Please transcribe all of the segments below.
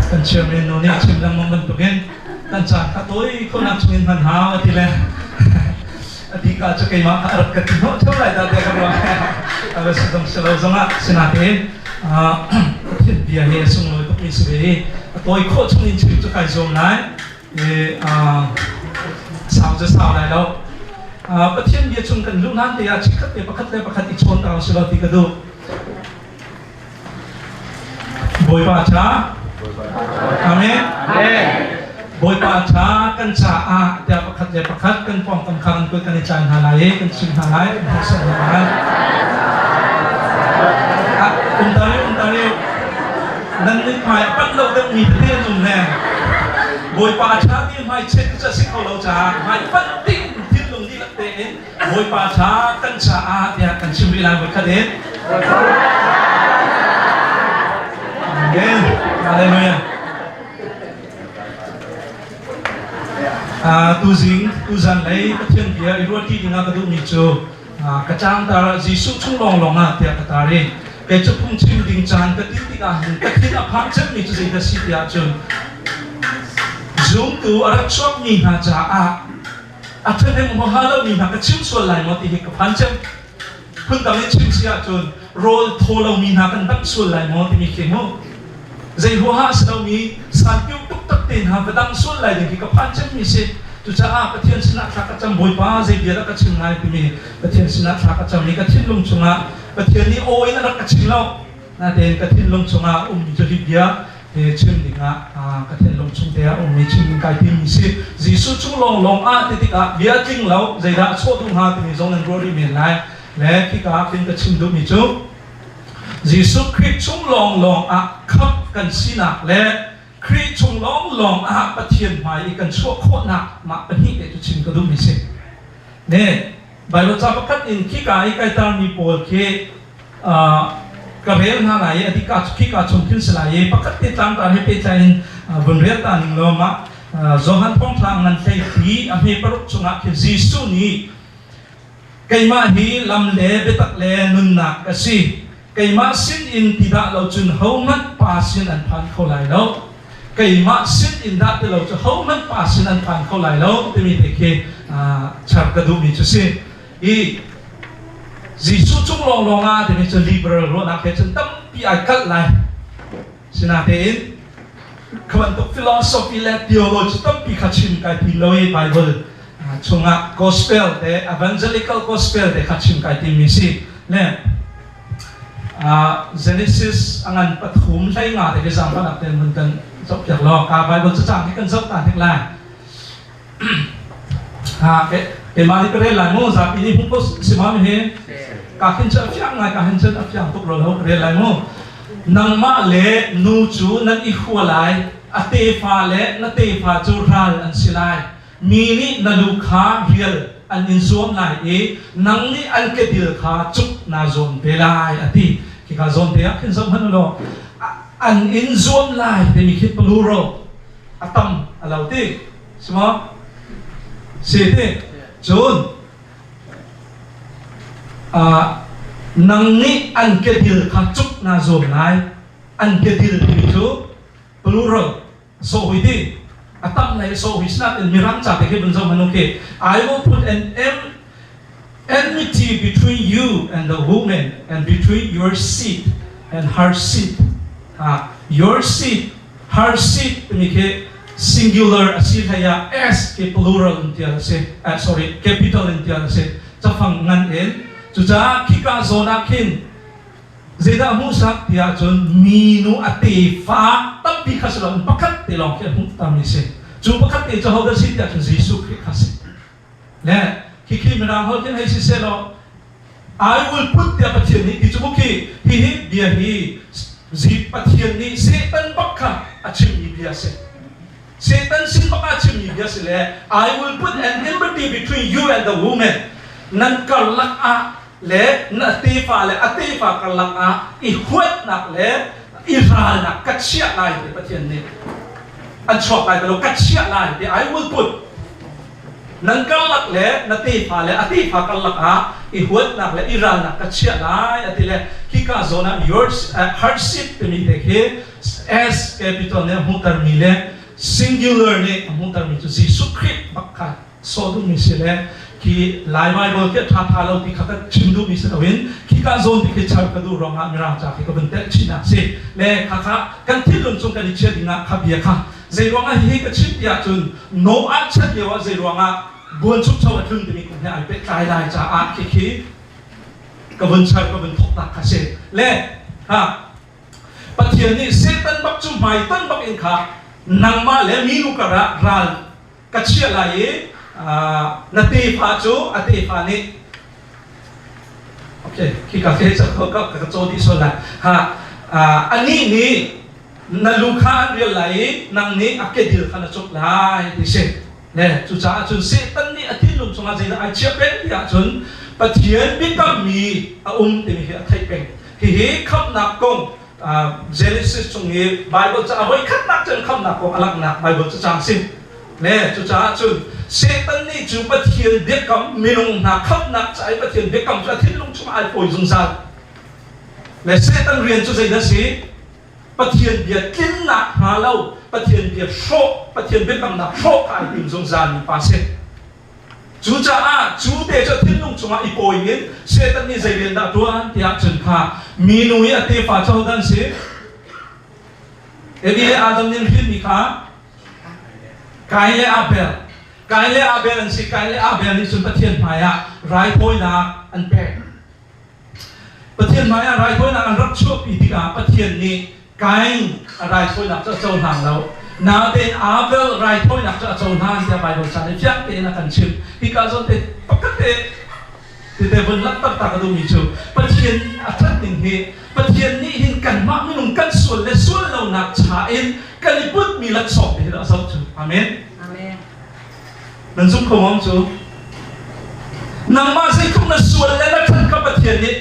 kan chairman no ni chim lang mong tugen kan chan ka toy ko nak chungin han ha atile ati ka cha kai ma ka arap ka no chau lai da de ka ro aba sidong selo zonga sinate bia he sung noi ko pis be toy ko chungin chim chu kai zom lai e sao cha sao lai loประเทศเดียชุมกันลุนั้นเดียชิคัดเดียประคัดเลยประคัดอีกชนตามสลอติกระดูบอยป่าช้าอาเมนบอยป่าช้ากันชาอาเดียประคัดเลยประคัดกันป้องกันคันกันในใจหาไหลกันชิมหาไหลกันทุกสิ่งอย่างนั้นตาเรียวนั่นนี่หมายปั้นเราต้องมีประเทศนุ่มแน่บอยป่าช้าที่หมายเช็ดจะสิ่งเขาเราจะหมายปั้นติ้งบอยป่าช้ากันชาอาเดียกันชิมวิลาบุคเดนเก่งอะไรเนี่ยตูจิงตูจันเลยประเทศเดียอีรัวที่ดิงากระดูมิจูกระจางตาจีสุชุ่งลองเดียกระตาเร่แกจะพุ่งชิมดิงจานกระติติกาหินกระติกาพังเจ็บมิจูสิกระสิเดียจูจุงตัวอะไรชอบมีหาจ้าอาจจะในมหาลัยมีนักชิมส่วนหลายมติเหตุพันเจ็บเพิ่งตอนนี้ชิมเสียจนโรลโทเรามีนักตั้งส่วนหลายมติมีเข่งโม่ใจหัวหาสเรามีสารยุตุกตัดตินหาไปตั้งส่วนหลายเหตุพันเจ็บมีสิจุดจ้าประเทศชนะทักจำบอยป้าใจเดียร์กชิมนายที่มีประเทศชนะทักจำมีกชิมลงชงะประเทศนี้โอ้ยนั่นกชิมเราน่าเด่นกชิมลงชงะมีจุดเดียชิมดิงกระเทียนลงชุ่มเดียมีชิมไก่ที่มีสิจีสุชุ่มลงติดเบียจริงแล้วใจละโชดุงหาที่มีจงนั้นรู้ดีมีหลายและที่กาเป็นกระชิมดูมีจุจีสุคริสชุ่มลงขับกันสินะและคริสชุ่มลงประเทียนหมายกันชั่วโคตรหนักมาเป็นที่เด็ดชิมก็ดูมีสิเนี่ยใบรถจับกัดอินที่กายไก่ตามีโปลเคกระเรียนหาไหนอธิการขี้การชมขึ้นสลายปกติตามการให้เป็นใจบนเรียนตาหนึ่งโลมะจงหันพ้องทางนั้นใช้ผีอภิปรกชงะคือจีสุนีไก่มาฮีลำเล่เบตักเล่นุนนักกษีไก่มาสินอินติดาเราจุนเขามันปาสินอันพันเขาไหลเราไก่มาสินอินดาที่เราจะเขามันปาสินอันพันเขาไหลเราที่มีแต่แค่ชักกระดูกมีจุดสิจีสุชุ่มลงที่มีจะ liberal รู้นักเขียนตั้มปีไอคัดไลสินาเทียนคำว่าตัว philosophy และ theology ตั้มปีขัดชิมกันที่ลอย Bible ชงะ gospel แต่ evangelical gospel แต่ขัดชิมกันที่มีสิเนี่ย Genesis อันปัตถุมใช้งานแต่ก็จำว่านักเรียนเหมือนกันจบจากลอกา Bible จะจำที่กันจบต่างที่ไรเอ็มมาที่ประเทศหลายมั่วจากปีนี้ผมก็สิมาไม่เห็นการเห็นเจ้าเพียงไงการเห็นเจ้าเพียงทุกเราเรียนหลายมั่วนังมาเล่นูจูนันอีหัวไหลอเตฟาเล่นเตฟาจูราลอันสิไลมีนี่นันลูกค้าเรียลอันอินโซมไหลนังนี่อันเกดิลค้าจุกนาโซนเบลายอติที่การโซนเดียขึ้นสมพันธ์โลอันอินโซมไหลแต่มีคิดปลูโรอัตมอะไรติใช่ไหมเสียติจูนนังนี้อันเกดิลข้าจุกนาโซนไลอันเกดิลที่จูปลูโรโซฮิดีอัตมไลโซฮิสนัดอินมิรันจ่าแต่แค่บนโซมันโอเค I will put an enmity between you and the woman and between your seed and her seed your seed her seed นี่คือsingular สิทายา s คือ plural นั่นเองสิsorry capital นั่นเองสิจะฟังงั้นเองจุดจ้าคิกาโซนักขินเจดามุสักที่อาจจะมีนูอติฟ้าตั้งปีข้าศึกปกติลองแค่หุ่นตามนี้สิจุดปกติจะเขาได้สิที่อาจจะยิสุคริสต์ข้าศึกและคิดไม่ได้เขาจะให้สิเสร็จ I will put เดียปะเทียนนี้ที่จุดที่ฮีเบียฮีจีปะเทียนนี้เซตันปักข้าอาชิมีเบียเสSatan sin pakachim ni biya sila I will put an enmity between you and the woman nan kalak le na atifa kalak ihuat nak le iral nak katsya lai patian ni an chok lai pero katsya lai I will put นังกัลลักเล่นาตีฟ้าเล่อตีฟ้ากัลลักอ่ะอีหัวนักเล่อิรันนักกัจเชียไลอติเล่คิกาโซนะ yours hardship เป็นมีเด็กเอส capital เนี่ยมุตรมีเล่ singular เนี่ยมุตรมีจุดสิสุขริบบักขัดโซดุมิสิเล่ที่ไลน์ไบเบิลที่ท้าทายเราที่ขัดชิมดูมิสิเอาวินคิกาโซนที่คิดชาวกระดูร้องอ่ะมีร่างจากที่ก็เป็นเตชินักสิเล่ข้ากันที่ลุนจงกันดิเชียดินะขับเบียค่ะใจร้องอ่ะที่ก็ชิมยาจนโนอัดชัดเดียวว่าใจร้องอ่ะบวนชุบชาวจุนที่มีคนเนี่ยเป็นกายได้จะอาคิก็เป็นชาวก็เป็นทกตักข้าสิเล่ค่ะปะเทียนนี่เซตันบักจุ่มไม่ตันบักเองค่ะนังมาเล่มีลูกกระรัลกัจเชียไลนาตีฟ้าจูอตีฟ้านี่โอเคคิดกับเฟซก็กระโจนที่สุดละฮะอันนี้นี่นัลูกค้าเรียลไลนังนี้อักเกดิลขนาดจุดไลที่เสร็จเนี่ยจุดจ้าจุดเซตันนี่อธิลุมสงอาใจนะไอเชียเป็นที่จุดปะเทียนบิดก็มีที่มีไทยเป็นที่ขับนักกงGenesis ตรงนี้ Bible จะเอาไว้ขัดนักจนขับนักกงอลักนัก Bible จะจางสิ้นเนี่ยจุดจ้าจุดเซตันนี่จูปะเทียนเด็กกำมีลงนักขับนักใจปะเทียนเด็กกำจะทิ้งลงชุมไอโฟยสงสารและเซตันเรียนจุดใจนั่นสิปะเทียนเบียดกินหนักหาเล่าปะเทียนเบียดโชคปะเทียนเด็กกำหนักโชคไอติมสงสารมีปาเซจูจ้าจูเดจะทิ้งลงชุมไอโฟยเงินเซตันนี่ใจเรียนดาตัวที่อาจจะข้ามีนุยอติฟ้าเจ้าดันสิเอวีเลอาดัมเนี่ยพิมพ์มีข้ากายเลอาเบลกายเลอาเบลนั่นสิกายเลอาเบลนี่สุนปะเทียนมายาไรโพยนาอันเปะปะเทียนมายาไรโพยนาอันรับชั่วปีติกาปะเทียนนี่กายไรโพยนาจะเจ้าทางเรานาเดนอาเบลไรโพยนาจะเจ้าทางที่ไปบนชั้นเฟียงเตนักันชิมที่การส่วนเตปกติที่เตบนลักตักตากระดูมิจูปะเทียนอัตติงเฮปะเทียนนี่หินกันมากไม่นุ่งกันส่วนและส่วนเราหนักชาเอ็นกันลิบุตมีลักษณะที่เราสอนจูอาเมนนั่นสุ่มขมองจูนางมาใส่ทุกนักส่วนและนักท่านกับปะเทียนนี่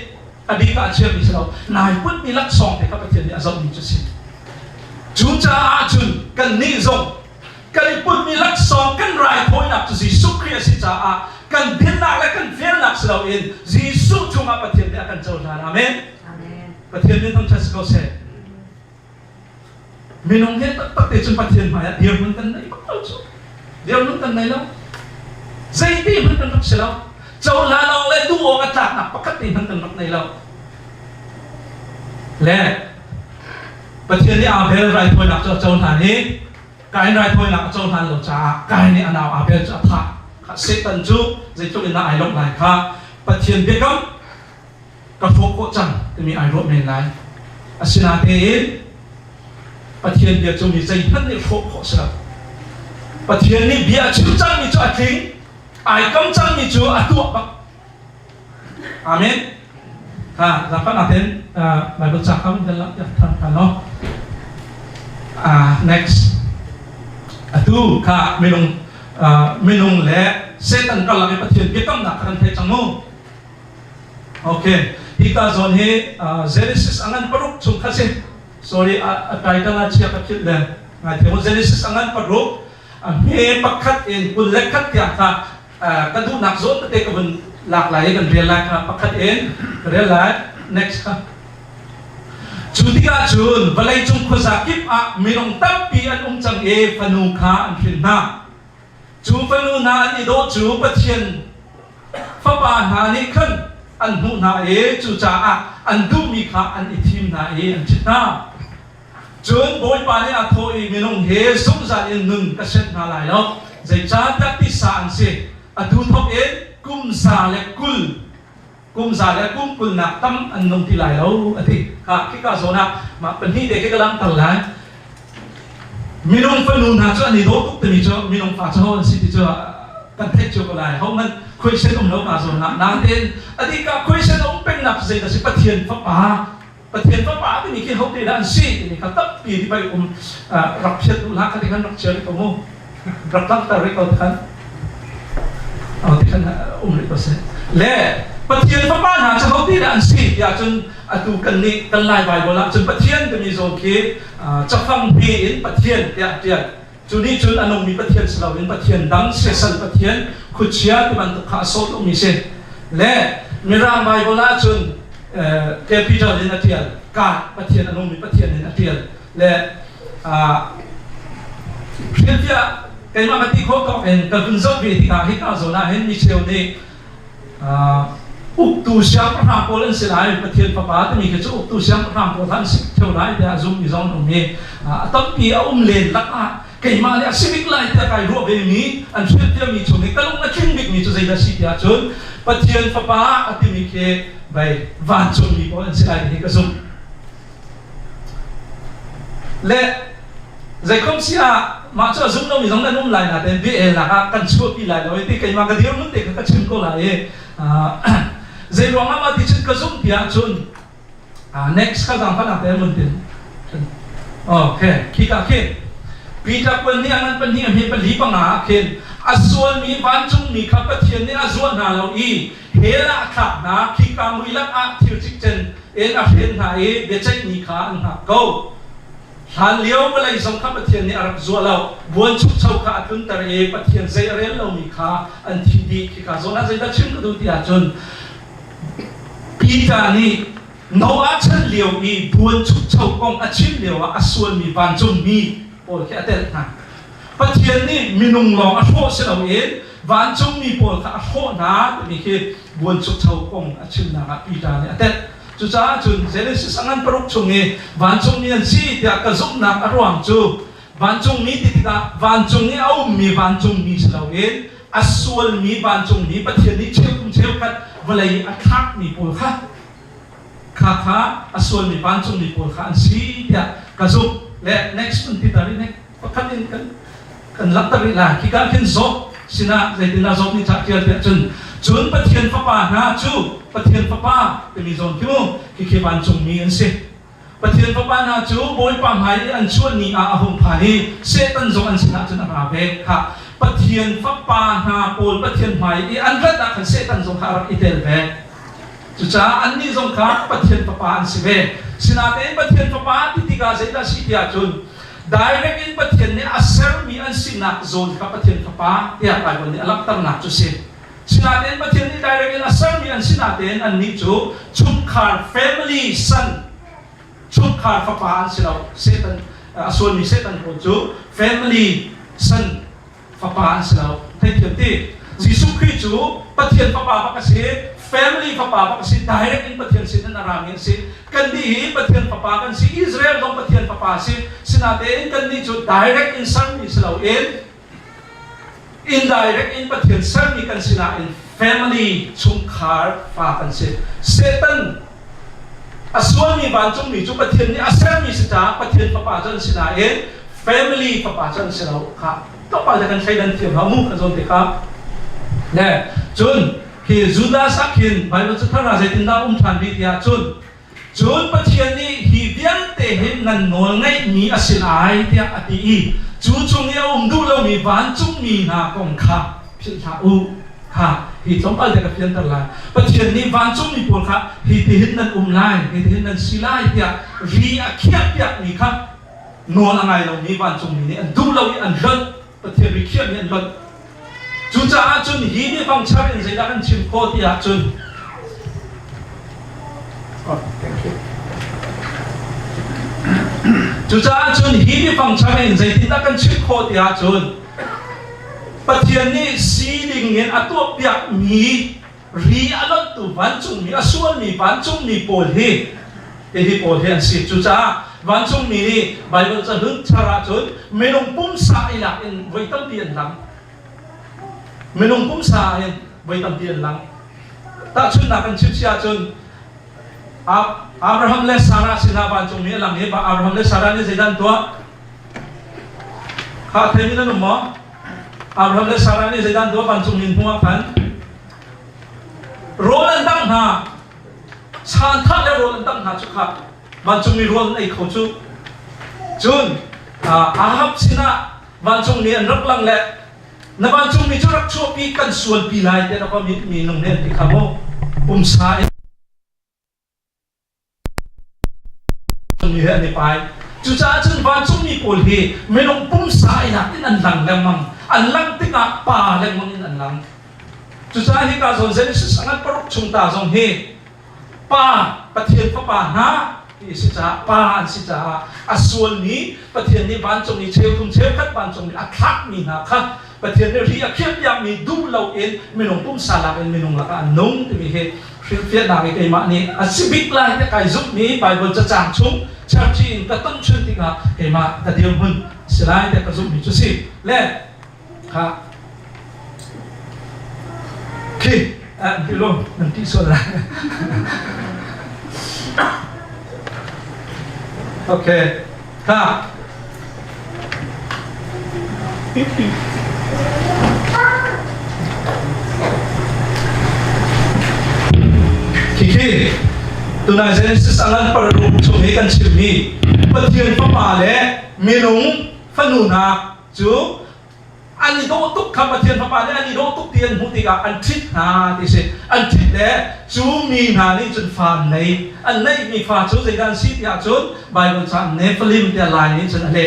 อดีตการเชื่อมิสเรานายพุทธมีลักษณะที่กับปะเทียนนี่อาศัยมิจูสิจูจ้าจุนกันนิจงกันลิบุตมีลักษณะกันไรพอยนักจุสิสุขเรียสิจ้ากันเพียนนักและกันเฟียนนักเราเองจิสุจุมาปะเทียนนี่อากันเจ้าทานอาเมนปะเทียนนี่ต้องใช้สกอเซมีน้องเห็นตักเตจุนปะเทียนมาเดียวมันกันไหนปักเอาจูเดียวมันกันไหนแล้วใจดีมันกันรักเสียแล้วเจ้าลาเราเลยดูโอกาสหนักปกติมันกันรักไหนแล้วและปะเทียนนี่อาเบลไรถอยหนักเจ้าทานนี้กายไรถอยหนักเจ้าทานเราจ้ากายนี่อนาวอาเบลจะทักเสตันจูใจจุลินไอลงไหลค่ะปะเทียนเด็กกับโฟกัสจังจะมีไอรบเมนไหลอาศินาเตยปะเทียนเดียวจะมีใจท่านในโฟกัสแล้วปะเทียนนี่เบียชิวจังมีจูอัดทิ้งไอ้กำจังมีจูอัดตัวบักอาเมนค่ะแล้วก็นาเทนบาร์จักคำเดียวละจะทำกันเนาะnext ดูค่ะไม่ลงและเซตันก็ลังปะเทียนเกี่ยวกับนักการเทจังโมโอเคที่การสอนให้Genesis อันนั้นปรุกจุงคัสเซ sorry ไกด์ตั้งอาชีพกับคิดเลยไงที่ว่าGenesis อันนั้นปรุกเมื่อปักขัดเองคุณเล็กขัดอย่างค่ะกระดูนักโซนแต่ก็เป็นหลากหลายกันเรียนหลายค่ะปักขัดเองเรียนหลาย next ค่ะจุดที่อาจุนวันไหนจุงคุซากิบมีลงตับปีอันจังฟนูขาอันฟินนาจูฟนูนาอันนี้โดจูปะเทียนฟ้าบานหานี่ขึ้นอันหูนาจูจ่าอันดูมีขาอันอิทิมนาอันจิตนาจนบอยปานี่อาโทอีมีลงเฮสงสารหนึ่งกษัตริย์นาลายแล้วใจจ้าตัดที่สานเสอดูทบกุมซาเลกุมซาเลกุลนักตั้มอันนงที่ลายแล้วอธิค่ะที่ก้าโซนะมาเป็นที่เด็กกำลังตั้งหลายมีน้องฟนูนาจ้านี่โดตุกแต่มีจ้ามีน้องฟ้าจ้าสิที่จ้ากันเทจูก็ได้เขามันคุยเส้นองเรามาโซนะนางเดินอธิกาคุยเส้นองเป็นนักเศรษฐศิลป์ปะเทียนฟ้าป่าปะเทียนฟ้าป่าที่มีแค่เขาได้ด้านซีนี่เขาตับปีที่ไปรับเชื้อตุลาคที่เขารับเชื้อที่เขาโม่รับตั้งแต่เรื่องเขาเอาที่เขาริโกเซและปะเทียนฟ้าป่าหาจะเขาได้ด้านซีอยากจนดูกันนี่กันลายใบโบราณจนปะเทียนจะมีโซนเคจะฟังเพลงปะเทียนเดีย จุนี้จุนอนงมีประเทศสลาวินประเทศดังเสียสันประเทศขุดเชียที่มันตุขาโซลมีเสและมีรามไบเบิลจุนเกพิจารณาเทียนกาประเทศอนงมีประเทศในเทียนและเพียงที่ไอ้มาปฏิโคก็เห็นกับคุณสอบวิธีการให้การสอนเห็นมิเชลนี่อุตุเสียงพระรามโพลันเสียดายประเทศประปาที่มีกระจุอุตุเสียงพระรามโพลันเท่าไรแต่ซุ่มมีสองตรงนี้ตั้งปีเอาเลนลักอะไก่มาเนี่ยสิบิกไลท์แต่ไก่รัวเบมีอันเชื่อเทียมีชนนี่ตลกนักขิงบิกมีจุดใจละสิทธิ์จนประเทศประปาที่มีแค่ใบวันชนมีโพลันเสียดายที่กระซุ่มและใจคมเสียมาช่วยซุ่มน้องมีสองนั่นนุ่มไหลนะแต่เบี้ยหลักกันชั่วปีไหลเราที่ไก่มากระเดียวนุ่มเด็กก็ชิมก็ไหลใจรวงมาที่ชุดกระซุ่มที่อาจุนnext ข้าจังพันอะไรมันเป็นโอเคคิดกันคิดปีจากวันนี้อันนั้นเป็นที่มีเป็นลีปังหาคิดอาส่วนมีบ้านจุงมีข้าพเจ้าเนี่ยอาส่วนนาเราอีเฮล่าขับนะคิดการวิลักอาทิวจิกเจนอาเห็นหายเดี๋ยวใจมีขาอันหักก็หันเลี้ยวไปเลยสงข้าพเจ้าเนี่ยอารักจัวเราบวนชุกเช่าขาตุนตระเอปเทียนใจเรียนเรามีขาอันที่ดีคิดการโซน่าใจดัชชิมก็ดูที่อาจุนปีจานี้น้องอาชันเลี้ยวอีบวนชุกเช่ากองอาชิมเลี้ยวอาส่วนมีบ้านจุงมีโอ้แค่เด็ดนะประเทศนี้มีนุ่งลองอาโคเสนาเองวันจงมีปวดขาอาโคนะแต่มีแค่บวนชุกเช่ากงอาชิมนะปีจานี้แต่จุจ้าจุนเจริญสังกัดปรุกชงเอวันจงมีอันซีที่กระซุกนักอารวงจูวันจงมีที่กาวันจงนี้เอามีวันจงมีเสนาเองอาส่วนมีวันจงมีประเทศนี้เชี่ยวคุ้มเชี่ยวกันเวลาอัทักมีปวดขาขาอาส่วนมีวันจงมีปวดขาอันซีที่กระซุกและ next มันที่ตารีเนี่ยก็คันนี้กันลักตารีละคิดการขึ้นโซสินะใจตินาโซนี่ชักเจียนจุนประเทศฟ้าป่าหาจูประเทศฟ้าป่าเป็นมีโซนที่มุ่งที่เขียนจงมีอันเสประเทศฟ้าป่าหาจูบอยปั๊มหายอันชวนนี้อาหงพานีเสตันจงอันสินะจุนอาราเบกค่ะประเทศฟ้าป่าหาปูนประเทศหายอันรัดอันเสตันจงคารับอิเทลเบกจุจ้าอันนี้จงคาประเทศฟ้าป่าอันสิเบสินะเป็นประเทศฟ้าป่าที่ติกาเสดาสิทยาจุนdirect in ประเทศนี้อาศัยมีอันสินักโซนกับประเทศฟ้าป่าที่อะไรวันนี้ลักตั้งหนักจุดเสสินาเดนประเทศนี้ direct in อาศัยมีอันสินาเดนอันนี้จูชุมคาร์ family son ชุมคาร์ฟ้าป่าอันสิเราเสตันส่วนมีเสตันคนจู family son ฟ้าป่าอันสิเราเทียบที่ยิสุคริสต์จูประเทศฟ้าป่าปกติfamily ฟ้าป่าปกติ direct in ประเทศสินันอารามีสิกันดีประเทศฟ้าป่ากันสิอิสราเอลต้องประเทศฟ้าป่าสิสินาเดนกันดีจู direct in สันมีสิเราเอง indirect in ประเทศสันมีกันสินา in family ชุมคาร์ฟ้ากันสิเซตันอาส่วนมีบ้านจงมีจูประเทศนี้อาศัยมีสิจ้าประเทศฟ้าป่าจันสินาเอง family ฟ้าป่าจันสิเราครับต้องไปจากกันใช้ดันเทียมหามุขกันจนติครับเนี่ยจุนคือจุดาสักหินไบเบิลจะท่านอาจจะติดตามทันวิทยาจุนประเทศนี้ฮิเดียนเตหินนันนวลไงมีอาศิลาเดียอดีจูจงเยาดูเรามีบ้านจงมีนากงข้าพิจารณาค่ะฮิตต้องไปจากพิจารณาประเทศนี้บ้านจงมีปวดค่ะฮิตหินนันไลฮิตหินนันศิลาเดียรีอาเคียบเดียนี่ค่ะนวลอะไรเรามีบ้านจงมีเนี่ยดูเราอันเลิศประเทศริเคียบเนี่ยอันเลิศจุจ้าจุนฮีนี่ฟังชาเป็นใจดักันชิมโคตรยากจุนจุจ้าจุนฮีนี่ฟังชาเป็นใจที่ดักันชิมโคตรยากจุนประเทศนี้สีดิ่งเงินอัตัวเปียกมีรีอารมณ์ตัววันจุงมีส่วนมีวันจุงมีโพลเฮที่โพลเฮสิจุจ้าวันจุงมีนี่ไบเบิลจะหึงชาราจุนไม่ลงปุ่มสายหลักอินไว้ตั้งเปลี่ยนหลังไม่ลงปุ่มสายไว้ตั้งเปลี่ยนหลังถ้าชุนนักกันชิบเชียจุนอับราฮัมและซาราสินาวันจุงมีหลังนี้อับราฮัมและซารานี่จะดันตัวข้าเทมินันมั้งอับราฮัมและซารานี่จะดันตัววันจุงมีหัวพันโรลันตั้งหาชาญทัดและโรลันตั้งหาชุกขับวันจุงมีโรลันไอ้เขาจุนอาฮับสินะวันจุงมีอันรักลังและนับวันจุงมีจุรักชั่วปีกันส่วนปีลายแต่เราก็มีนงเนติขโมปุ่มสายจุงมีเฮนี่ไป chú cha chân van chung mi pol hi menong pum sai na tin an lang lemang an lang tika pa lemang in an lang chú cha hi ka zon Genesis angat parok chung ta zong hi pa pathian pa na si cha pa an si cha asul ni pathian ni van chung ni cheu thum cheu khat van chung ni athak mi na kha pathian ni ri akhiat ya mi du lo in menong pum sala in menong la ka nong ti mi he Phiết nào cái mà này asibik lại cái cái giúp ní Bible cho chàng chúng chàng chỉ cái tâm chuyên tình à cái mà cái điều hơn sẽ lại cái giúp ní chút xí lên ha khi cái luôn mình tí số lại ok ha khi từ nay Genesis angan parum chung hi kan chim hi pathian pa le minung fanuna chu ani do tuk kha pathian pa le ani do tuk tian hu ti ga an thit na ti se an thit le chu mi na ni chun fa nei an nei mi fa chu zai dan si ya chun Bible chan Nephilim te lai ni chun le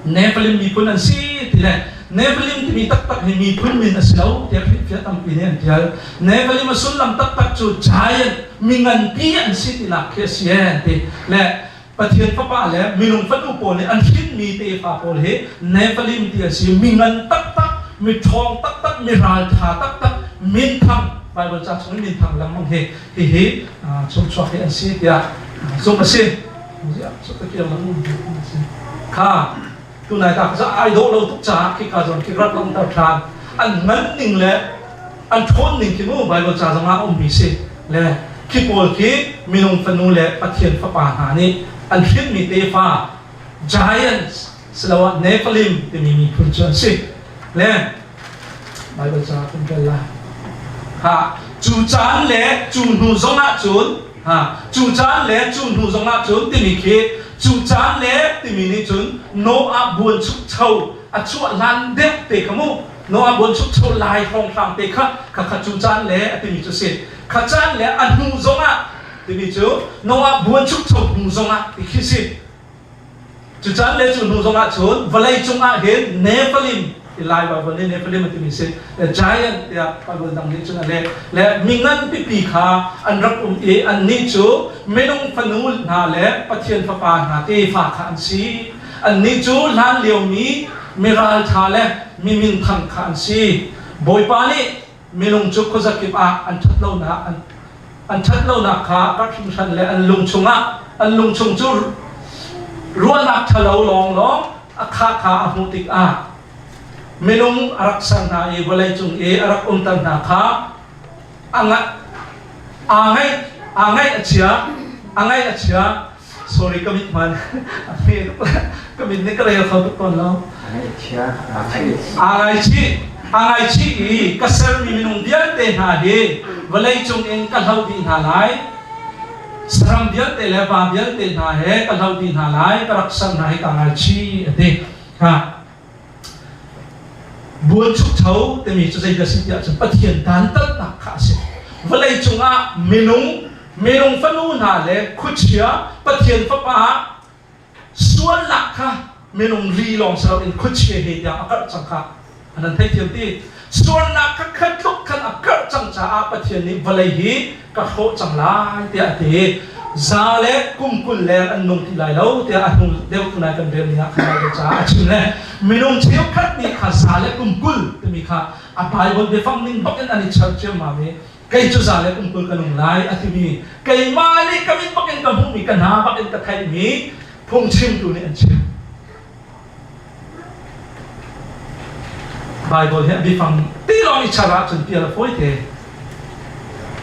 Nephilim mi pun an si ti le Nephilim ti mi tak tak hi mi phun min aslo te phía tam pi ne tial Nephilim asul lam tak tak chu giant mingan pi an si ti la kesian te le pathian pa le minung fatu pol le an hit mi te fa pol he Nephilim ti si mingan tak tak mi thong tak tak mi ral tha tak tak min tham Bible cha chung min tham lam mong he chung chwa he an si tia chung ma si ya so ta ki lam kha tu này ta sẽ ai đổ lâu tục trả khi cả dòng khi rất long tao tràn anh ngấn ninh lệ anh thôn ninh khi mua bài đồ trả dòng ông bị xí lệ khi bồi khi mình ông phân nô lệ bắt hiện pháp bản hà ni anh biết mi tê pha giants selawa Nephilim thì mình phun chân xí lệ bài đồ trả cũng cái là ha chủ chán lệ chủ nụ giống á chốn ha chủ chán lệ chủ nụ giống á chốn thì mình khi chú chán lẽ thì mình đi chun Noah buồn chúc châu chuột lan đẹp để kamu Noah buồn chúc châu lại phong phang để khắc chú chán lẽ thì mình chú xin khắc chán lẽ ăn hung giống á thì mình chú Noah buồn chúc châu hung giống á thì khi xin chú chán lẽ chú hung giống á chun và lấy chúng á hiện Nephilim thì lại vào vấn đề Nephilim thì mình xin giant thì Bible đang nói chun lẽ mình ngăn pi kha anh rắc anh ni chú mấy ông phân nụ na lẽ bắt thiên pháp bản na tê phá khăn si anh ni chú lan liều mi miral tha lẽ mi min thằng khăn si bồi pa ni mấy ông chú có giặc kịp anh thắt lâu na kha các chúng sanh lẽ anh lung chung chú ruột nát thà lâu long long kha hung tik mấy ông arak sang na e valai chung arak tan na kha angai achia sorry kamit man kamit ne kare khaw ton lo angai chi kasar mi minung dial te ha he valai chung en kalhau din ha lai saram dial te le ba dial te na he kalhau din ha lai karak sang na he angai chi ate ha buồn chúc thấu thì mình cho dây cái sự kiện chúng bắt hiện tán tất là khá sẽ và lấy chúng mình phân u hà lệ khuyết chia bắt hiện pháp á xuân lạc ha mình ri lòng sao in khuyết chia hệ dia akar chẳng khá anh thấy thiệt đi xuân lạc các khát lúc khát akar chẳng trả bắt hiện ni và lấy hi các hộ chẳng lại thì giá lệ cùng cùng lệ anh nông thì lại lâu thì anh nông đều tụi này cần về mình khai được giá chừng này mình nông chiếu khát mi khá giá lệ cùng cùng thì mình khá bài vốn về phong ninh bắc anh chơi chơi mà mình cái chỗ giá lệ cùng cùng cái nông lại thì mình cái mai đi cái mình bắc anh cầm hung mình cần hà bắc anh cái thay mình phong chim tụi này anh chơi bài vốn hiện bị phong tí lo đi chả ra chừng kia là phối thế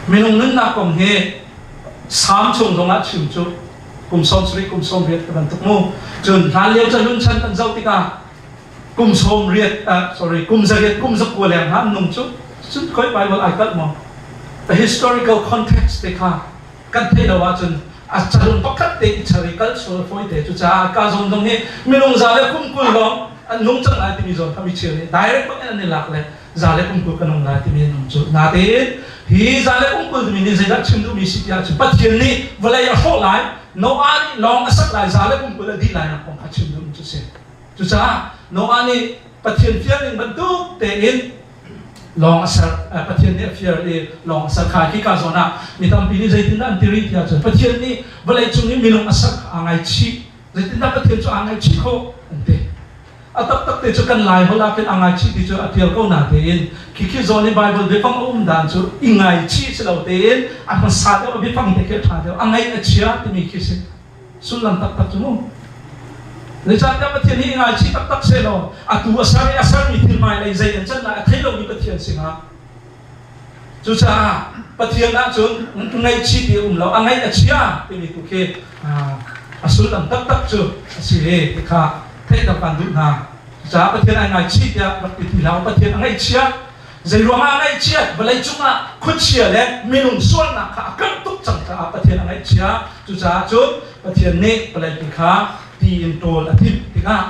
mình nông nên là còn hệ sám chung dòng á chim chú cùng sôm sri cùng sôm riết cái bản tục mô chun hàn liêu chân luôn chân tận dâu tika cùng sôm riết cùng giờ riết cùng dọc của làng hàn nông chú chút khối Bible ai cất mà the historical context tika căn thế đâu á chun chân luôn bắt cắt để historical số phơi để chú cha ca dòng dòng này mình nông giá để cùng cùng lòng anh nông chân lại thì mình dòng tham bị chiều này direct bắt anh lạc này giá để cùng cùng cái nông lại thì mình nông chú na thế hi giá để cùng cùng thì mình đi dạy chim tu mình xịt ya chim bắt thiên ni và lại họ lại Noah ni long asak lai zale kum pula di lai na kong kachim dum chu se chu cha Noah ni pathian fiar ning bantu te in long asar pathian ni fiar ni long asar kha ki ka zona mi tam pini zaitin dan tiri tia chu pathian ni balai chung ni milong asak angai chi zaitin da pathian chu angai chi ko ante atak tak te chu kan lai hola ken angai chi ti chu atial ko na te in ki zone bible be pang dan chu ingai chi selo te in a man sa de be pang te ke tha de angai a chia ti mi ki se sulam tak chu no le cha ta pathian hi ingai chi tak selo atu asar mi til mai lai zai an chan na thailo ni pathian singa chu cha pathian na chu ngai chi ti lo angai a chia ti mi ku ke asulam tak chu si he ti kha thế tập bản dụng nào giá bất thiên anh ngày chi tiết bất kỳ nào bất thiên ngày chia dây ruộng ngày chia và lấy chúng là khuất chia lên mình dùng xuân là khá cất túc chẳng cả bất thiên ngày chia chú giá chút bất thiên nè và lấy cái khá tiền đồ là thịt thì ngã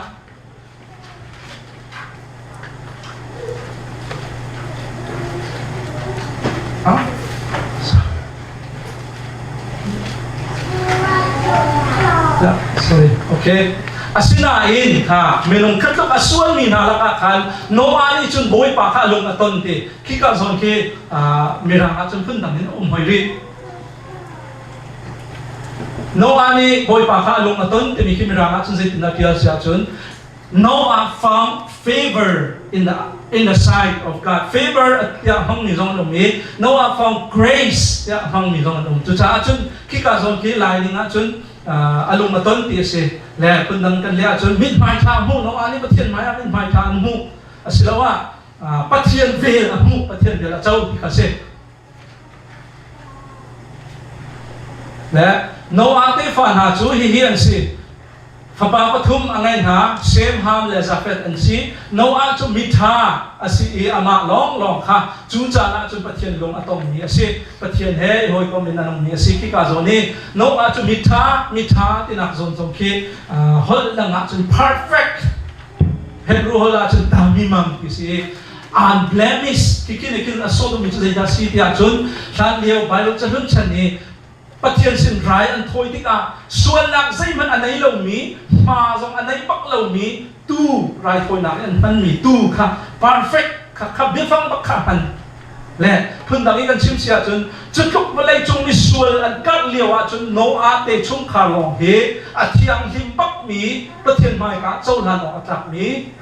sorry okay asinain ha menong katlok aswan min halaka kan no ani chun boy pa kha lung aton ti kika zon ke mirang a chun phun dang in hoiri no ani boy pa kha lung aton ti mi ki mirang a chun zai tin na pia sia chun Noah found favor in the sight of God. Favor at ya hong ni zong lom mi. Noah found grace ya hong ni zong lom. Tu cha chun kika zon ki lai ni nga chun alung aton ti se le kun dang kan le chun mit mai tha mu no ani pathian mai mit mai tha mu asilawa pathian ve mu pathian ve la chau ti ka se le no ate fa na chu hi hian si Papa pathum angai ha Shem Ham le Japheth and si Noah chu mitha asi ama long kha chu cha na chu pathian long atom ni asi pathian he hoi ko min anong ni asi ki ka zoni Noah chu mitha tinak zon zon ki hol la nga chu perfect Hebrew hola chu tamimam ki si unblemished kikin asodom chu da si tia chun than leo Bible chun chani pathian sin rai an thoi tika suan nak zai man anai lo mi ma zong anai pak lo mi tu rai thoi nak an pan mi tu kha perfect kha bi phang bak kha han le phun dang kan sim sia chun chutuk balai chung mi sual an kar lewa chun no a te chung kha long he a thiang him bak mi pathian mai ka chau lan no atak mi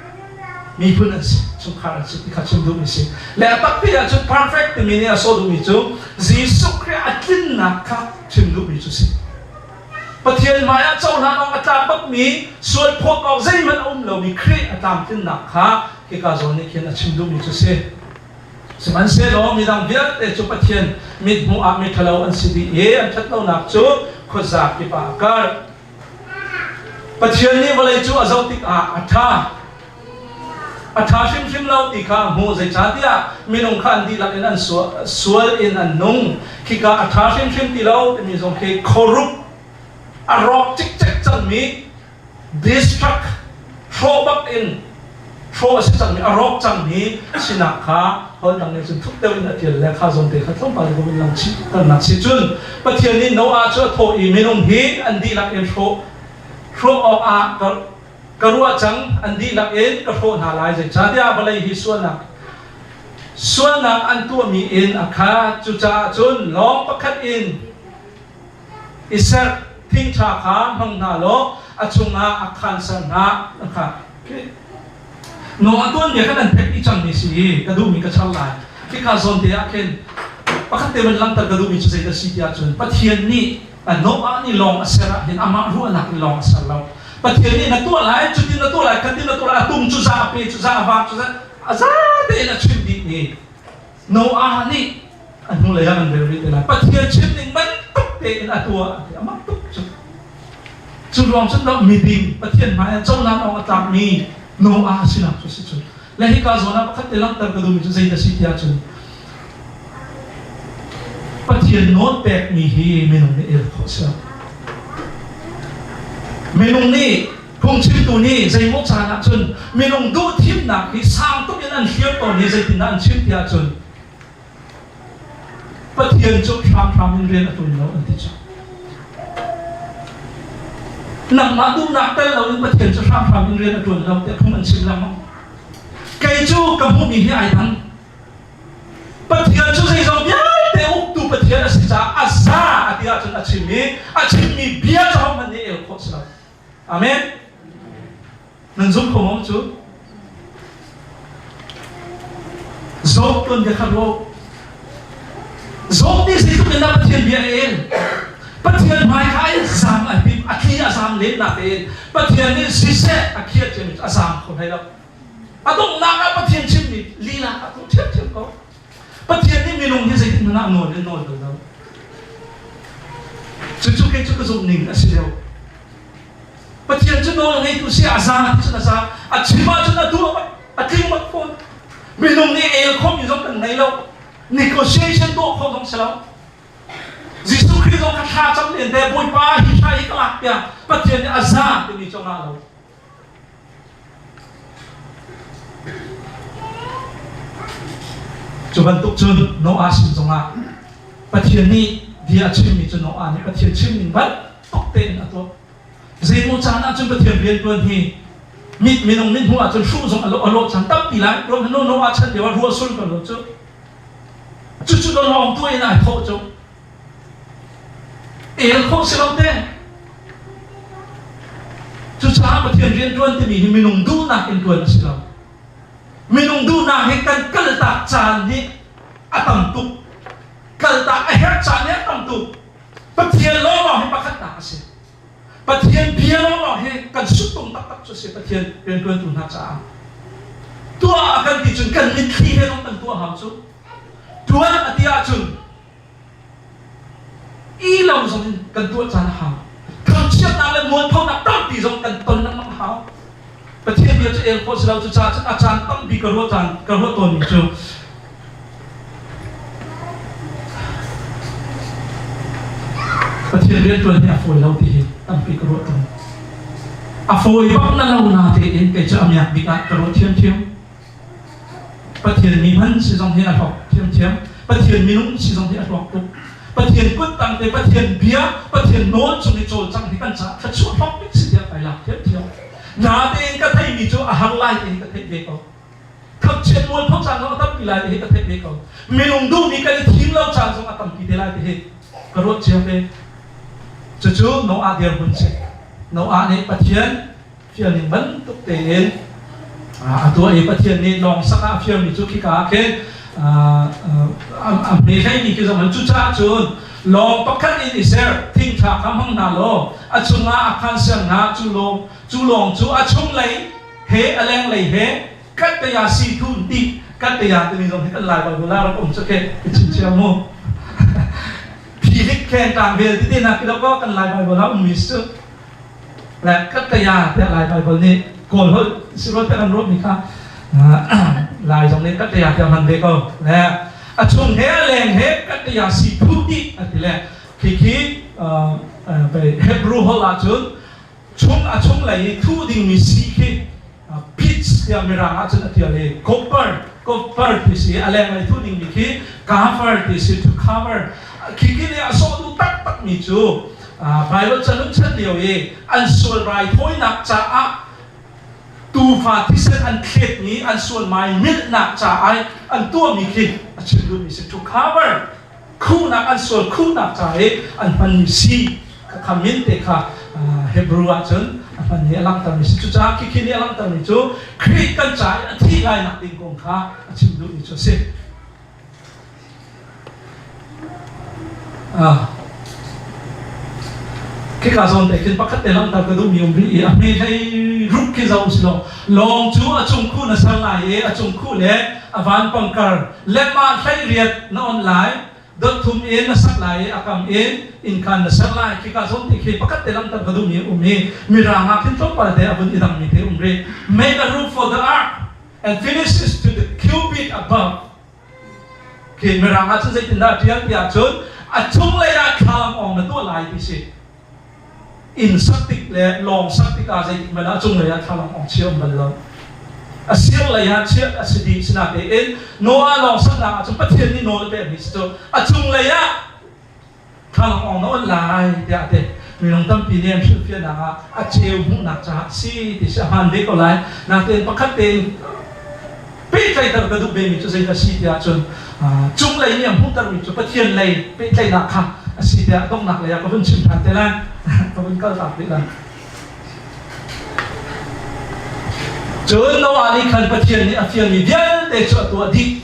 phun an chung kha chi kha chim du mi si le tak pi a chun perfect mi ni a so du mi chu Jesus Christ atin na kha chim du mi chu si pathian mai a chau lan no atak bak mi sual phok au zai man lo mi Christ atam tin na kha ki ka zon ni khen a chim du mi chu si seman se lo mi dang viat te chu pathian mit mu a mi thalo an si di e an that lo nak chu khoza ki pa kar pathian ni walai chu azautik atha sim lo ti kha mu zai cha dia minong khan di lak in an sual in an nung ki ka atha sim ti lo mi zong ke corrupt a rock chik chan mi destruct throw back in throw a chan mi a rock chan mi sinakha hol nang ne chun thuk te in atil le kha zon te kha tlom pa ko lang chi kan na chi chun pathian ni no a chu tho I minong hi an di lak in throw of a karua chang andi lak in ka phone halai je chadia balai hi suana an tu mi in akha chu cha chun long pakhat in isar thing tha kha hang na lo achunga akhan san na akha no atun ye kan thek I chang ni si ka du mi ka chal lai ki kha zon te aken pakhat te man lang ta ka du mi chu sai ta si tia chun pathian ni no ani long asera hin ama ru anak long asala pathian ni na tu lai chu tin na tu lai kan tin na tu lai tum chu za pe chu za va chu za aza de na chim di ni no ani anu le yang de ri te la pathian chim ning ban tuk te na tu ama tuk chu rong chen da mi ding pathian ma chau na ong atak mi no a sina chu si chu le hi ka zona pakhat te lang tar ka du mi chu zai da si tia chu pathian non pek mi hi menong ni el kho sa menong ni khung chim tu ni zai mo cha na chun menong du thim na hi sang tu yan an hier to ni zai tin na an chim tia chun pathian chu tham in ren atu no an ti cha นักมาดูนักเต้นเราเรื่องประเทศจะทำเรียนตัวเราแต่พวกมันชิมลำไก่จูกับพวกมีที่ไอ้ทั้งประเทศจะใช้สองอย่างแต่อุตุประเทศสิจ้าอาซาอาทิตย์จนอาชิมีเบียร์จะทำมันเนี่ยเอลโคสเราอาเมนนั่นจุดของผมจุดzok tuan dia karo zok ni situ kena pathian dia el pathian mai khai sam ai akhia asam le na el pathian ni sise akhia chem asam khon hai lo adong na ka pathian chim ni lila adong chem ko pathian ni minung ni sai na no le no lo chu ke chu ko zok ning asileo pathian chu no ngai tu si asam chu na sa achima chu na tu ating mak phone minung ni el khom ni zong kan nei lo negotiation to khom zong selo jisu christ zong kha cham len de boy pa hi thai ka lak pya pathian ni azza ti ni chong na lo chu ban tuk chun no a sim zong a pathian ni dia chim ni chu no a ni pathian chim ni ban tok te na to zai mo cha na chu pathian rian tuan hi mit minung min hua chun shu zong alo chan tam pi lai rom no a chan dewa ru sul ka lo chu do long tu ina tho chu el kho se lo te chu cha pa thian rian tuan ti mi minung du na ken tuan si lo minung du na he kan kal ta chan ni atam tu kal ta a her chan ni atam tu pa thian lo he pa khat ta seปัจเจียนเพียรเราเห็นกันสุดตรงตักสุดเสียปัจเจียนเป็นตัวตุนหาจ้าตัวกันที่จุนกันมิตรที่ให้ต้องตั้งตัวหามสุดตัวอธิอาจุนอีเราส่งกันตัวจานหามกันเชื่อมนางและมวลเท่านักตั้งปีส่งกันตนนั่งหามปัจเจียนเดียวจะเอลโคสเราจะจ้าอาจารย์ตั้งปีกระโดดจานกระโดดตัวนี้จูประเทศเรียนตัวนี้อโฟยเราที่ตั้งปีกระโดดตรงอโฟยบ้างนั่นเราหน้าที่เองแกจะเอาอย่างบิดกระโดดเทียมประเทศมีพันสิสองที่ออกเทียมประเทศมีนุ่งสิสองที่ออกตุกประเทศกุดตั้งแต่ประเทศเบียประเทศโน้นจงในโจจังที่กันจะขัดช่วยพอกสิเดียไปละเทียมหน้าที่เองก็ไทยมีโจอาหารไล่เองก็ไทยเบกขับเชียนมวยพอกจังเราตั้งปีไล่เองก็ไทยเบกมีนุ่งดูมีการทีมเราจังจงตั้งปีไล่เองกระโดดเทียมไปจู่ๆน้องอาเดียร์บุญเสกน้องอาเนี่ยปะเทียนเฟียนิมันตุกเตนตัวเอปะเทียนนี่ลองสักอาเฟียมีจุกิกาเกอันนี้ให้มีคือสมัยจุจ้าจูนลองปักขันอินอิเซอร์ทิ้งทางคำห้องนาโลอาชุงอาคันเสียงนาจูลงจูอาชุงเลยเฮอแรงเลยเฮกัตยาสีทุนตีกัตยาตัวนี้ตรงที่กันลายบอลลาเราผมจะเก็บชิ้นเชียวโม่พี่ลิกแข่งต่างเวลที่นักเราก็กันลายไบเบิลแล้วมิสต์และกัตยาแต่ลายไบเบิลนี้ก่อนเขาสิรถแต่กันรถมีค่ะลายตรงนี้กัตยาแต่มันเด็กก็และช่วงเฮแรงเฮกัตยาสีทุติอันที่แรกคิดไปเฮบรูฮอลาจุนช่วงไหลทุดิงมีสีคิดพิชที่อเมริกาจุนอันที่อะไรคอปเปอร์ที่สีอะไรไหลทุดิงมีคิดกาฟเฟอร์ที่สี to coverคิดเนี่ยสอนดูตักมีจูไบเบิลจะลุ้นเช่นเดียวเองอันส่วนไรท้อยหนักจ้าตูฟาที่เส้นอันเคล็ดนี้อันส่วนไม้มิดหนักจ้าอันตัวมีคิดอันชื่อดูมีสิ to cover คู่หนักอันส่วนคู่หนักจ้าอันพันมีซีคำมินเตค่ะเฮบรูอาจนอันพันนี้ลังตันมีสิจูจ้าคิดเนี่ยลังตันมีจูคลิกกันจ้าอันที่ไรหนักติงกงค่ะอันชื่อดูมีจูสิคิดการสอนแต่คิดปักขัดแต่ลำตากระดูมีอุบลีไม่ใช่รุกคิดจะอุสโลลองจูอาจงคู่นัสลายอาจงคู่เล่อวันปังการเล่มาใช้เรียนนออนไลน์ดดทุ่มเอ็นนัสลายอากามเอ็นอินคันนัสลายคิดการสอนแต่คิดปักขัดแต่ลำตากระดูมีมีรางขึ้นต้นปาร์ตี้อันนี้ดังมีเทอุบลี make a roof for the ark and finishes to the cubit above คิดมีรางขึ้นใส่ตินดาเทียนที่อาจนอาจงเลยคลามออกมาตัวลายที่สิอินสักติกเลยลองสักติกอาจจะมันอาจงเลยคลามออกเชื่อมมันเลยอาเซียเลยเชื่ออาศิดีสนาเอ็นโนอาลองสักหลังอาจงประเทศนี้โนเลยแบบนี้สิอาจงเลยคลามออกโนลายเดี๋ยว mình nông tâm phi niệm phiêu phiêu nào à chiều hung nặng cha si thì sẽ hoàn đấy có lại nào tiền bắt khách tiền bị chạy tờ cái đục bề mình cho dây cái si thì chun chung lấy niệm hung tờ mình cho bắt thiên lấy bị chạy nặng khăm si thì đông nặng lấy có vấn chim thành thế này có vấn cơ tạp đấy là chun nó anh khăn bắt thiên này phiền mình viên để cho tôi đi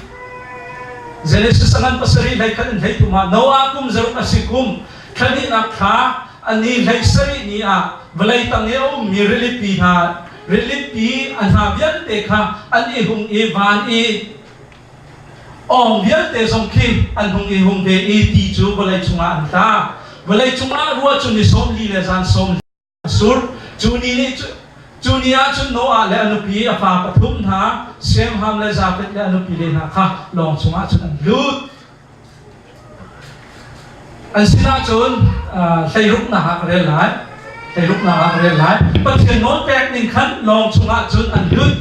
Genesis angan pasari lai kan lai tuma Noah kum zaruk asikum khani na kha ani lai sari ni a valai tangeo mi relipi ha relipi anha vian te kha ani hung e van e ong vian te song kim an hung e hung ve e ti chu valai chunga anta valai chunga ruwa chu ni som li le zan som sur chu ni Junia chun Noah le anupi apa pathum tha Sem ham le Japhet le anupi le na kha long chunga chun an lut an sina chun thai ruk na ha re lai pathian non pek ning khan long chunga chun an lut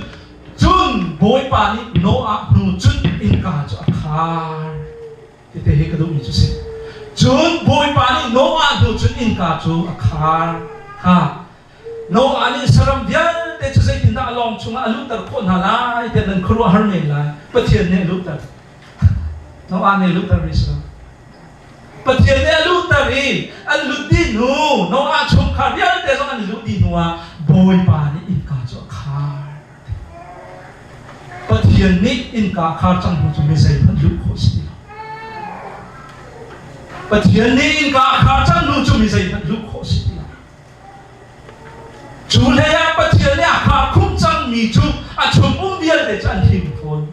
chun boy pa ni Noah nu chun in ka chu akhar te he ka du mi chu se chun boy pa ni Noah nu chun in ka chu akhar ha no ani saram vial te chase tinda along chunga alutar khon halai te nan khru har nei lai pathian ne alutar no ani alutar risra pathian ne alutar ri aludi nu no a chung kha vial te song an ludi nu a boy pa ni in ka cho khar pathian ni in ka khar chang hu chu me sai phan lu kho si pathian ni in ka khar chang nu chu me sai phan lu kho si Julia pathian ya kha khum chang mi chu a chum vial de chan him phone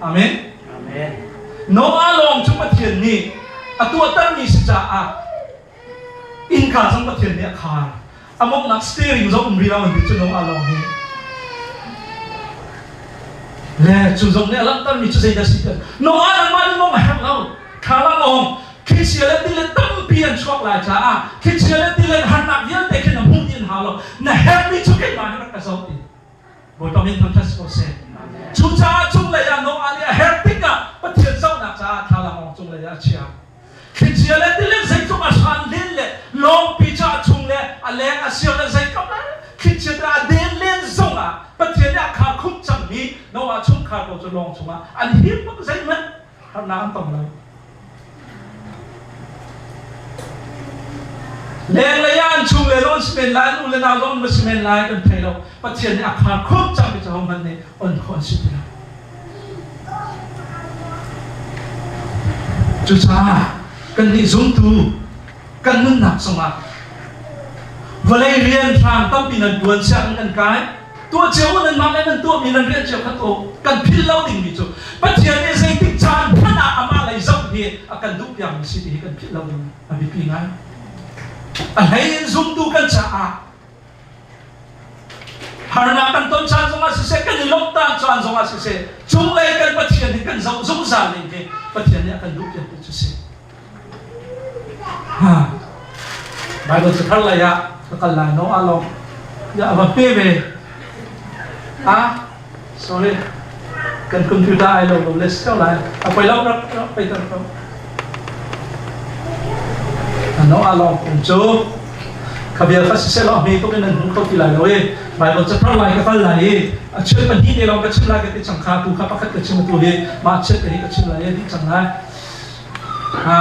amen amen no along chu pathian ni a tu tar mi si cha a in ka sang pathian ni kha amok nak steering zo umri ra man chu no along ni le chu zong ne alam tar mi chu sei da si no alang man mo ma ham lo kha la ong khi xia le ti le tam pian chok la cha a khi xia le ti le han nak vial te khin am halo na happy to get my na kasauti boy pa min fantas ko se chu cha chung le ya no ani happy ka pathian sau na cha thala ngong chung le ya chia khi chia le ti le zai chu ma san lin le long pi cha chung le a le a sio le zai ka na khi chia da den len zong a pathian ya kha khum chang mi no a chung kha ko chu long chung a an him ko zai man har na am tong la Leng layan chung le lon semen lan ule na lon semen lai kan thai lo pathian ni akha khop chang bi chang man ne on khon si la chu cha kan ni zum tu kan nun nak song a valai rian thang tam pin an duan sang kan kai tua cheu nan ma nan tua min an rian cheu kha to kan phil lo ding mi chu pathian ni sei tik chan phana ama lai zau hi akan du pyang si hi kan phil lo ding a bi pi ngai Alhain zoom tu kan cha harna kan ton chan zonga se kan lok tan chan zonga se chung lai kan pathian ni kan zau zung sa ni ke pathian ni akan luk ya tu se ha Bible se thar la ya kal la no along ya ba pe ve sorry kan computer ai lo let's go lai apai lo pai tar ko no along kung chu kabia ka si selo mi to kenan hung ko tilai lo e Bible cha thar lai ka fal lai a chhe pan hi ne lo ka chim la ka ti chang kha tu kha pakhat ka chim tu le ma che te ka chim la e di chang lai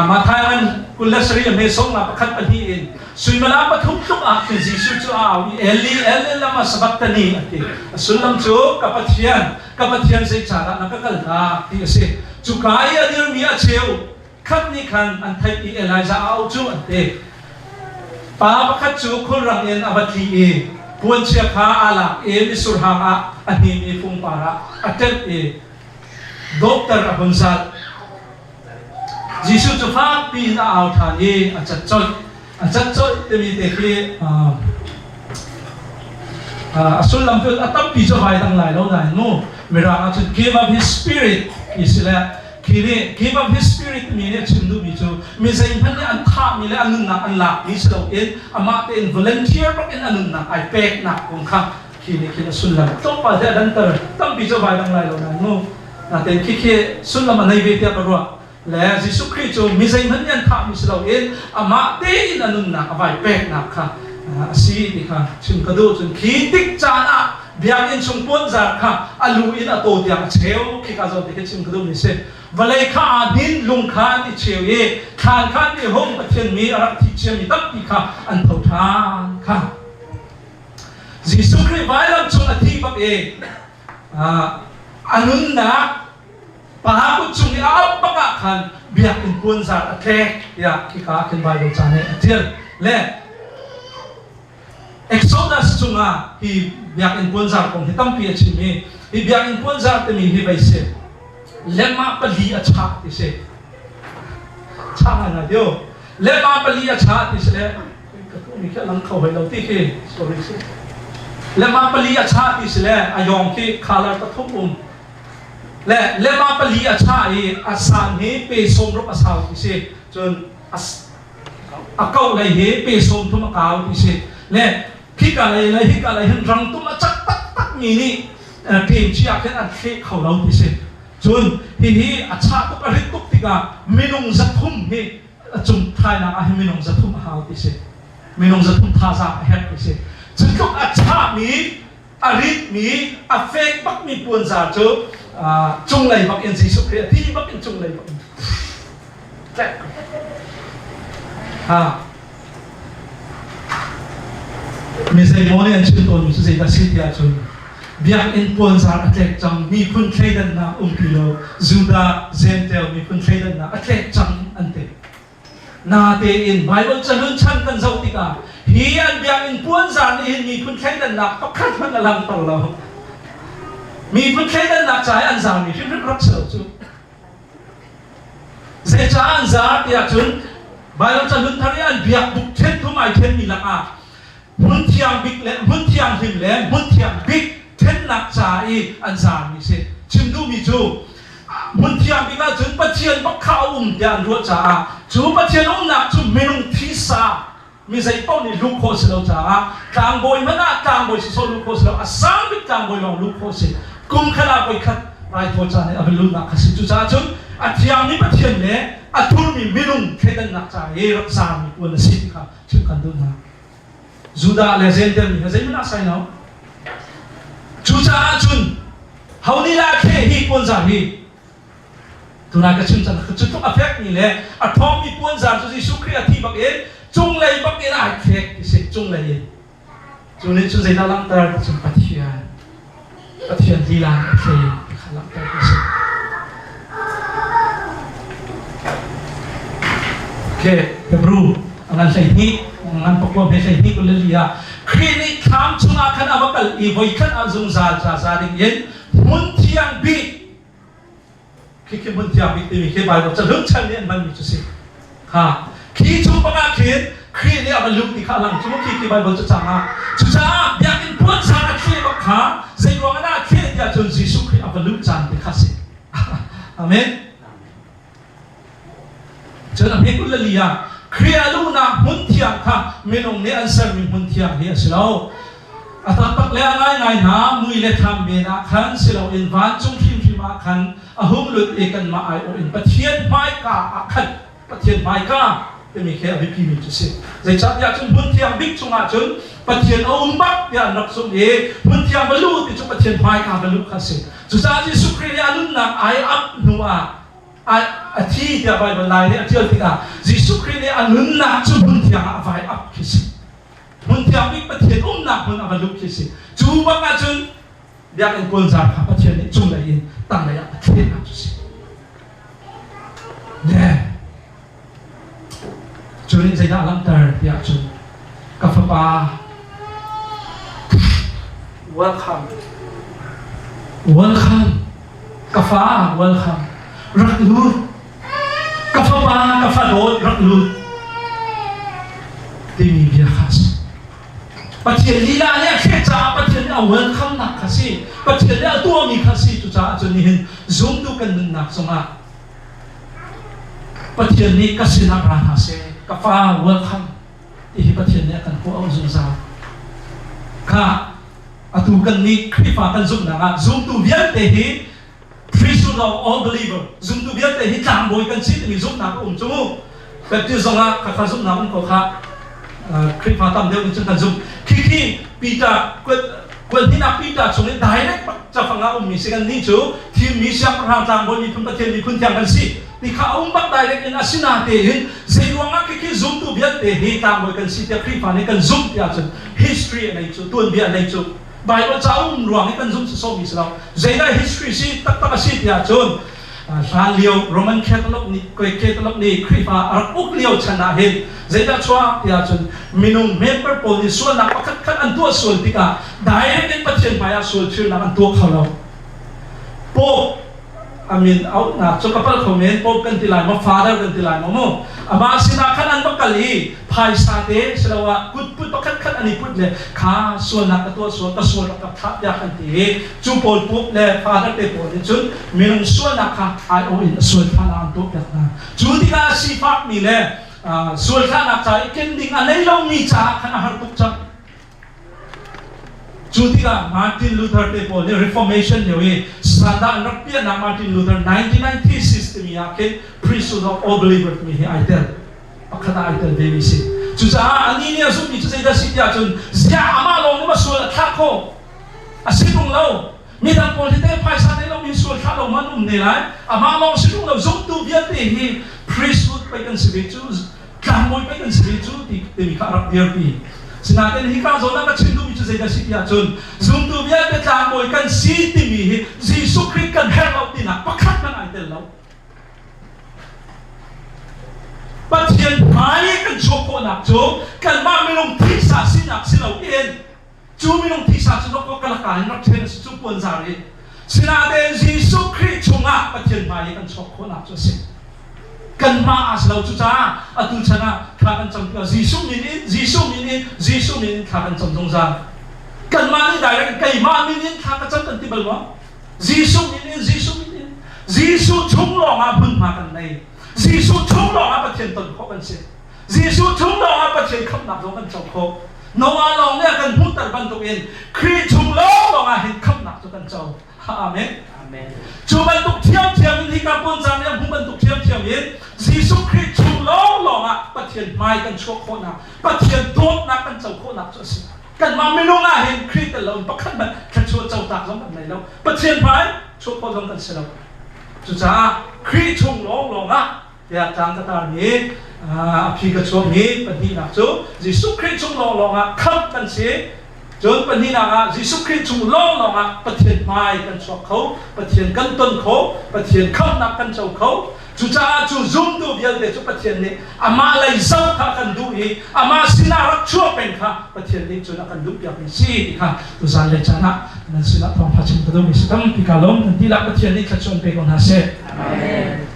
ma thayan kulasri me song na pakhat pan hi in sui mala pa thuk thuk a ki jisu chu a wi eli lama sabak tani ati sulam chu kapathian se cha na ka kal na ti se chu kai adir mi a cheu khát ni khan an thay i Elijah au chu an te pa pakhat chu khul rang en abathi e puan chia kha ala e mi sur ha a ani mi phung para atet e doctor abunzat jisu chu fa pi na au tha ni achat chot te mi te ki asul lam tu atam pi cho vai dang lai lo dai no mira a chu give up his spirit isla Kini give up his spirit mi ne chimdu mi chu mi zain phan ne an tha mi le anun na an la mi slo in ama te in volunteer pak in anun na ai pek na kum kha kini sulam to pa da dan tar tam bi jo bai dang lai lo na no na te ki sulam anai ve te parwa และจิสุคริสต์มีใจมันยันทำมิสลาเองอามาเตอินันุนนักเอาไว้เป็กนักค่ะสีนี่ค่ะชุนกระดูชุนขีติกจานะเบียงอินชุนปนจากค่ะอาลูอินอโตเดียงเชลคิกาจอติกชุนกระดูนี่เสวันเลยข้าดินลุงข้าที่เชลเย่ทานข้าที่ห้องประเทศมีอะไรที่เชลมีตั้งที่ค่ะอันเท่าทานค่ะจิสุคริสต์ไว้ลำชุนอธิบัติเองอนุนนักปะกุจุงอับปะกะขันเบียกอินปุนซาอัตเลอยากที่ข้าขึ้นไปดูจานนี้เดียวเล่Exodus จุงอ่ะที่เบียกอินปุนซาคงที่ตั้งปีชิมีที่เบียกอินปุนซาที่มีที่ไปเสพเล่มาปลีอาชาที่เสพช่างนะเดียวเล่มาปลีอาชาที่เสพก็มีแค่หลังเขาให้เราที่คือ sorry เล่มาปลีอาชาที่เสพอายองที่ขาลาตะทุบและมาปลีอาชาอีอาสานเฮเปสมรบอาสาวที่เสจนอาเก้าเลยเฮเปสมทุมกาวที่เสและที่กาเลยที่กาเลยเห็นรังตุมาจักตักมีนี่เกมที่อาเคนอันเทเขาเราที่เสจนที่อาชาตุกอริตุกติกามินงจัตุมเฮจุ่มไทยนะให้มินงจัตุมหาวที่เสมินงจัตุมท่าซาเฮที่เสจนทุกอาชามีอริตมีอเฟกบักมีปวนซาโจจงเลยบักอินสิสุครีที่บักอินจงเลยบักแจ๊มีใจโมเนี่ยชื่อตัวมีใจดัชนีจนเบียกอินปวนซาอัตเลจังมีคนเทรดนะกิโลจูดาเซนเทลมีคนเทรดนะอัตเลจังอันเตนาเตอินไบเบิลจะลุ้นชั้นกันเจ้าติกาเฮียนเบียกอินปวนซาอินมีคนเทรดนะก็ขัดมันลังตลอดมีคนเคยได้นักใจอันซามีฟิลรักเสือจุดเสียใจอันซาที่อาจุนบางอย่างจะลุ้นทารีอันเบียกบุกเทนทุ่มไอเทนมีละอาหุ่นเทียงบิ๊กเล่หุ่นเทียงหิมเล่หุ่นเทียงบิ๊กเทนนักใจอันซามีเสียชิมดูมีจูหุ่นเทียงบิ๊กอาจุนปัจเจียนบักข้าวเดียนรัวจ้าจูปัจเจียนนักจูเมนุทิสามีใจป้อนในลูกโคสเราจ้ากางบอยมันน่ะกางบอยสิโซลูกโคสเราอาสามบิ๊กกางบอยลองลูกโคสกุมขนาดไปขัดไรโทจานเนี่ยเอาไปลุ้นนักสิจุจ้าจุนอัฐยามีปัจเจียนเนี่ยอัฐุลมีมิลุงแค่ดันนักจ่ายรักษามีคนละสิค่ะชุดกันดูนะจูดาเลเซนเดอร์มีอะไรมันน่าใส่เนาะจุจ้าจุนเฮานี่ละแค่ฮีคนจ่าฮีตัวนักชุนจันคือจุดทุกอเฟกนี่แหละอัฐอมมีคนจ่าจุดที่สุขรีที่บักเอ็นจงเลยบักเอ็นไอเฟกที่เสจงเลยจุนนี่จุดใจน่าลังตาจุนปัจเจียนปัจเจียนลีลาเฟยขลังตาที่เสโอเคเดี๋ยวรู้งานใส่ที่งานประกอบใส่ที่ก็เลยอ่ะคลินิกทำชุนอาคันอวกาศอีโวยคันอาซุงซาซาดิ่งเย็นมุนเทียงบีคิดมุนเทียงบีที่มีแค่ใบว่าจะเลือกชั้นเนี่ยมันมีจุดสิค่ะคิดชุบปากคิดเนี่ยมันลุกที่ข้างหลังชุบคิดใบว่าจะจังอ่ะจุดจ้าอยากกินปวดซาคิดบักขาใจร้อนน่าคิดอยากจนสิสุขีมันลุกจังที่ข้าศึกอาเมนเจอหน้าเพื่อนเลยอ่ะเคลียร์ลูกนะมุนเทียงค่ะไม่ลงเนี่ยอันเสริมมุนเทียงเนี่ยสิเราอัตตักเลี้ยงง่ายนะมือเล็ดทำเบนะขันสิเราอินวันจงพิมพ์มาขันหุ่มหลุดเอกันมาไอโออินปะเทียนไม้กาขันปะเทียนไม้กาเป็นมีแค่วิพีมีจุดสิใจจัดอยากจนมุนเทียงบิ๊กจงอาจนปะเทียนเอาบักอยากนักสมเอมุนเทียงบรรลุที่จงปะเทียนไม้กาบรรลุขันสิจุดจ้าที่สุขเรียนุ่นนะไออัพนัวอาทิตย์จะไปบรรลัยเนี่ยเชื่อที่กันยิสุคริสต์เนี่ยอันนั้นน่าจะมุนเทียงเอาไว้อัพคิดมุนเทียงบิ๊กปะเทียนนักมันเอาบรรลุคิดจูบังอาจนอยากเป็นคนจากปะเทียนนี่จงเลยตั้งเลยปะเทียนอาจุสิเนี่ยจุลินใจน่าลังเตอร์อยากจุกาแฟปา welcome กาแฟ welcomeรักลูกกาแฟปากาแฟโดดรักลูกที่มีเบียร์คัสปัจเจียนลีลาเนี่ยแค่จ้าปัจเจียนเอาเวลคัมนักคัสซี่ปัจเจียนเนี่ยตัวมีคัสซี่จุจ้าจนนี่เห็นซูมดูกันหนักสงะปัจเจียนนี้คัสซี่นักราฮัสเซ่กาแฟเวลคัมที่ปัจเจียนเนี่ยกันพวกเอาซูมซาค่ะอาตุกันนี้คลิปกันซูมนะซูมดูเวียนเตหีทริสุ priesthood of all believer zum tu biat te hi tlang boi kan si mi zum na ko chu baptism la ka zum na ko kha kri pha tam deu chung kan zum khi Peter quân thi na Peter chung ni direct cha phanga mi se kan ni chu thi mi siam ra tlang boi mi thum ta the mi khun thiang kan si ti kha bak direct in asina te hin zeiwanga khi zum tu biat te hi tlang boi kan si te kri pha ne kan zum tia chu history nei chu tuan bia nei chu Bible chaum ruang kan zum so mi sala zeida history si tak si tia chun san liu Roman Catholic ni Catholic ni Kripa arak liu chana hin zeida chua tia chun minung member pol ni sual na pakhat an tu sual tika direct in patchen maya sual thir na an tu khalo po out na so kapal comment po kan tilai ma father kan tilai mo ama sina khan an bakali phai sa te selawa kut put pakhat ani put le kha sual na ka tu sual ka sual ka thap ya kan ti chu pol pup le father te pol ni chun minung sual na kha ai o in sual kha na an tu ya na chu ti ka si pak mi le sual kha na chai ken ding anei lo mi cha khan har tuk cha Judiga Martin Luther te pol ni Reformation ni sanda nakpia na Martin Luther 1990 system ya ke priesthood of all believers mi hi aitel akhana aitel de mi si chuza ani ni asu mi chuza da si tia chun zia ama lo ni ma sul tha ko asitung lo mi dan pol te phai sa te lo mi sul tha lo man ne lai ama lo situng lo zum tu bia te hi priesthood pa kan si chu kamoy pa kan si chu ti mi ka rak dir pi sinatin hika zona ka chindu mi chuse da sikia chun zum tu bia te tlang boy kan si ti mi Jesus Christ kan help out tina pakhat na ai tel lo pathian mai kan choko nak chu kan ma minung thi sa sinak silo en chu minung thi sa chu ko kala kan nak chen su pon sa ri sinatin Jesus Christ chunga pathian mai kan choko nak chu sin kan ma as lo chu cha atu chana kha kan cham ka jisu minin kha kan cham jong za kan ma ni direct kai ma minin kha ka cham kan ti bal wa jisu minin jisu chung lo nga bun ma kan nei jisu chung lo nga pathian ton ko kan se jisu chung lo nga pathian kham na lo kan chok ko no wa lo ne kan hu tar ban to in kri chung lo nga hin kham na to kan chaw amen Cuba untuk tiap-tiap ini kampung sana yang bukan untuk tiap-tiap ini, Yesus Kristus long patien mai kan chokona, patien dot nak kan chokona terus. Kan maminungahin Kristus long pakan ban kacau tak long kan lain patien mai chokona kan serap. Cuca Kristus long ya tang kata ni, api kacau ni padi nak tu, Yesus Kristus long kam kan si. Jom penina Yesus Kristus long patien mai kan chok kau, patien kan ton kau, patien kam nak kan chok kau. Cuca cu zoom tu biar dia cu patien ni, ama lai zau kan dui, ama sinarak chua pen patien ni cu nak kan dui biar si ka. Tu zale cana, dan silat pang patien tu mesti tam pikalom, nanti lah patien ni kacon pekon hasil. Amen.